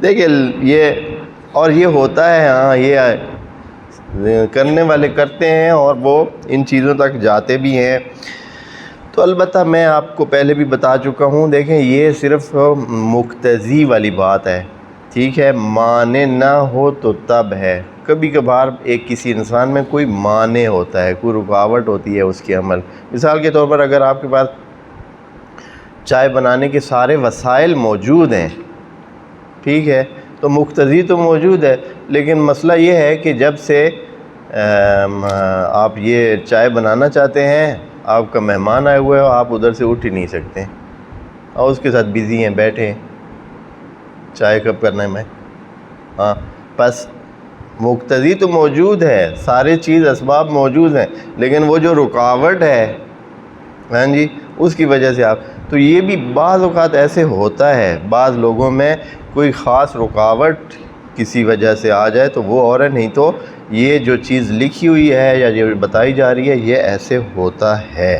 دیکھیں یہ ہوتا ہے، ہاں یہ کرنے والے کرتے ہیں اور وہ ان چیزوں تک جاتے بھی ہیں۔ تو البتہ میں آپ کو پہلے بھی بتا چکا ہوں، دیکھیں یہ صرف مقتضی والی بات ہے، ٹھیک ہے، مانع نہ ہو تو تب ہے۔ کبھی کبھار ایک کسی انسان میں کوئی مانع ہوتا ہے، کوئی رکاوٹ ہوتی ہے اس کے عمل۔ مثال کے طور پر اگر آپ کے پاس چائے بنانے کے سارے وسائل موجود ہیں، ٹھیک ہے، تو مقتضی تو موجود ہے، لیکن مسئلہ یہ ہے کہ جب سے آپ یہ چائے بنانا چاہتے ہیں، آپ کا مہمان آئے ہوئے ہو، آپ ادھر سے اٹھ ہی نہیں سکتے اور اس کے ساتھ بزی ہیں، بیٹھے ہیں، چائے کب کرنا ہے میں، ہاں بس مقتضی تو موجود ہے، سارے چیز اسباب موجود ہیں، لیکن وہ جو رکاوٹ ہے، ہاں جی، اس کی وجہ سے تو یہ بھی بعض اوقات ایسے ہوتا ہے، بعض لوگوں میں کوئی خاص رکاوٹ کسی وجہ سے آ جائے تو وہ اور ہے، نہیں تو یہ جو چیز لکھی ہوئی ہے یا جو بتائی جا رہی ہے یہ ایسے ہوتا ہے۔